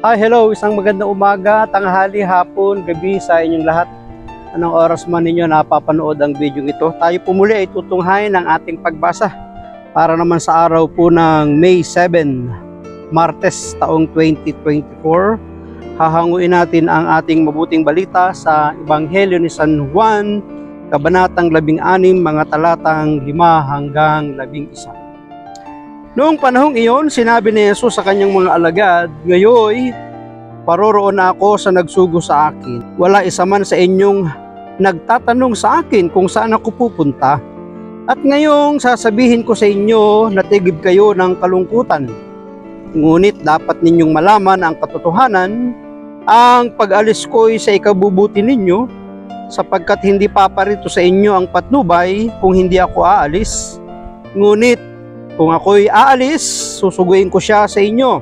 Hi, hello! Isang magandang umaga, tanghali, hapon, gabi sa inyong lahat. Anong oras man ninyo napapanood ang video ito. Tayo po muli ay tutunghayin ng ating pagbasa para naman sa araw po ng May 7, Martes, taong 2024. Hahanguin natin ang ating mabuting balita sa Ebanghelyo ni San Juan, Kabanatang 16, mga talatang 5 hanggang 11. Noong panahong iyon, sinabi ni Jesus sa kanyang mga alagad, "Ngayoy, paroroon na ako sa nagsugo sa akin. Wala isa man sa inyong nagtatanong sa akin kung saan ako pupunta. At ngayong sasabihin ko sa inyo, natigib kayo ng kalungkutan. Ngunit dapat ninyong malaman ang katotohanan, ang pag-alis ko'y sa ikabubuti ninyo, sapagkat hindi paparito sa inyo ang patnubay kung hindi ako aalis. Ngunit kung ako'y aalis, susuguin ko siya sa inyo.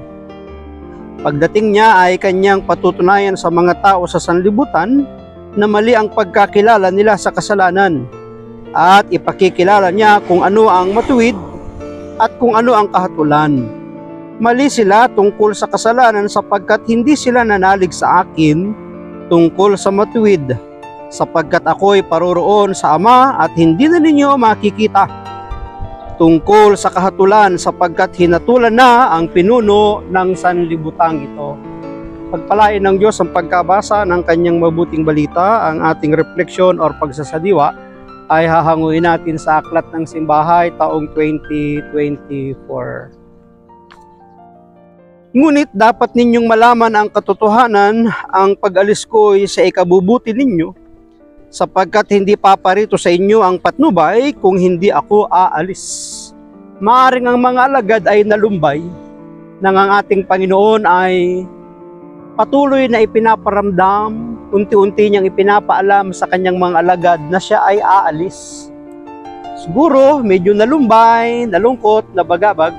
Pagdating niya ay kanyang patutunayan sa mga tao sa sanlibutan na mali ang pagkakilala nila sa kasalanan, at ipakikilala niya kung ano ang matuwid at kung ano ang kahatulan. Mali sila tungkol sa kasalanan sapagkat hindi sila nanalig sa akin tungkol sa matuwid, sapagkat ako'y paroroon sa Ama at hindi na ninyo makikita. Tungkol sa kahatulan sapagkat hinatulan na ang pinuno ng sanlibutang ito." Pagpalain ng Diyos ang pagkabasa ng kanyang mabuting balita. Ang ating refleksyon or pagsasadiwa ay hahanguin natin sa Aklat ng Simbahay taong 2024. Ngunit dapat ninyong malaman ang katotohanan, ang pag-alis ko'y sa ikabubuti ninyo, sapagkat hindi paparito sa inyo ang patnubay kung hindi ako aalis. Maaring ang mga alagad ay nalumbay nang ang ating Panginoon ay patuloy na ipinaparamdam, unti-unti niyang ipinapaalam sa kanyang mga alagad na siya ay aalis. Siguro medyo nalumbay, nalungkot, nabagabag,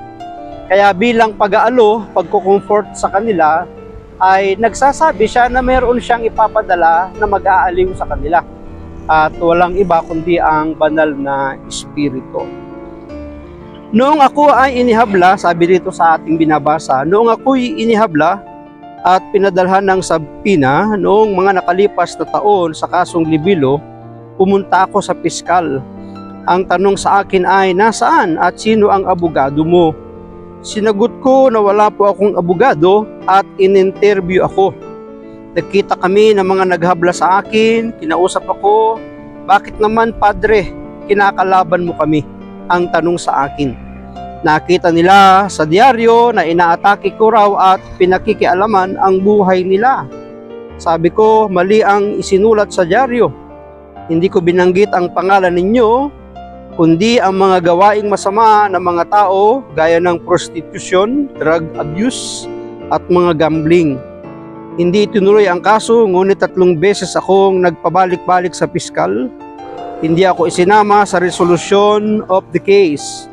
kaya bilang pag-aalo, pagko-comfort sa kanila, ay nagsasabi siya na mayroon siyang ipapadala na mag-aaliw sa kanila. At walang iba kundi ang banal na Espiritu. Noong ako ay inihabla, sabi dito sa ating binabasa, noong ako'y inihabla at pinadalhan ng sabpina noong mga nakalipas na taon sa kasong libilo, pumunta ako sa piskal. Ang tanong sa akin ay, "Nasaan at sino ang abogado mo?" Sinagot ko na wala po akong abogado at in-interview ako. Nagkita kami ng mga naghabla sa akin, kinausap ako, "Bakit naman, Padre, kinakalaban mo kami?" Ang tanong sa akin. Nakita nila sa dyaryo na inaatake ko raw at pinakikialaman ang buhay nila. Sabi ko, mali ang isinulat sa dyaryo. Hindi ko binanggit ang pangalan ninyo, kundi ang mga gawaing masama ng mga tao gaya ng prostitution, drug abuse, at mga gambling. Hindi itinuloy ang kaso, ngunit 3 beses akong nagpabalik-balik sa piskal. Hindi ako isinama sa resolution of the case.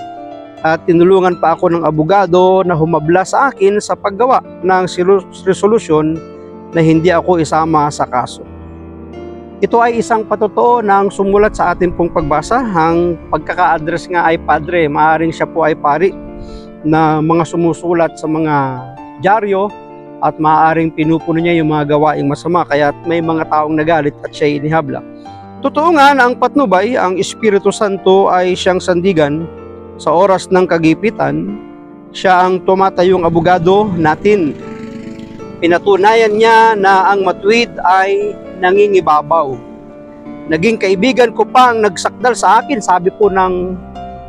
At tinulungan pa ako ng abogado na humabla sa akin sa paggawa ng resolution na hindi ako isama sa kaso. Ito ay isang patotoo ng sumulat sa ating pong pagbasa. Ang pagkaka-address nga ay padre, maaaring siya po ay pari na mga sumusulat sa mga dyaryo at maaaring pinupuno niya yung mga gawaing masama, kaya may mga taong nagalit at siya inihabla. Totoo nga na ang patnubay, ang Espiritu Santo ay siyang sandigan sa oras ng kagipitan. Siya ang tumatayong abogado natin. Pinatunayan niya na ang matuwid ay nangingibabaw. Naging kaibigan ko pa ang nagsakdal sa akin, sabi po ng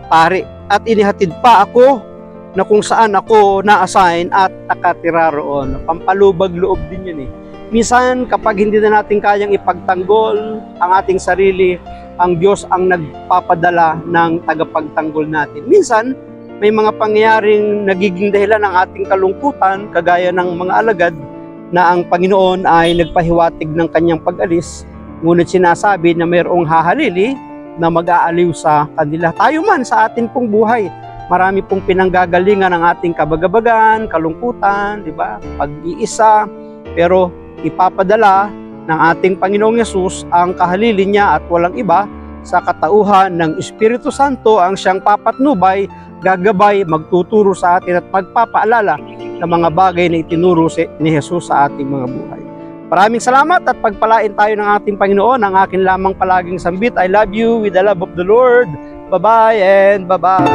pare, at inihatid pa ako na kung saan ako na-assign at nakatira roon. Pampalubag loob din yun eh. Minsan kapag hindi na natin kayang ipagtanggol ang ating sarili, ang Diyos ang nagpapadala ng tagapagtanggol natin. Minsan may mga pangyayaring nagiging dahilan ng ating kalungkutan, kagaya ng mga alagad na ang Panginoon ay nagpahiwatig ng kanyang pag-alis, ngunit sinasabi na mayroong hahalili na mag-aaliw sa kanila. Tayo man sa atin pong buhay, marami pong pinanggagalingan ng ating kabagabagan, kalungkutan, di ba? Pag-iisa, pero ipapadala ng ating Panginoong Yesus ang kahalili niya at walang iba sa katauhan ng Espiritu Santo ang siyang papatnubay, gagabay, magtuturo sa atin at magpapaalala ng mga bagay na itinuro ni Jesus sa ating mga buhay. Maraming salamat at pagpalain tayo ng ating Panginoon. Ang akin lamang palaging sambit, I love you with the love of the Lord. Bye-bye and bye-bye.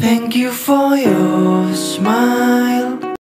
Thank you for your smile.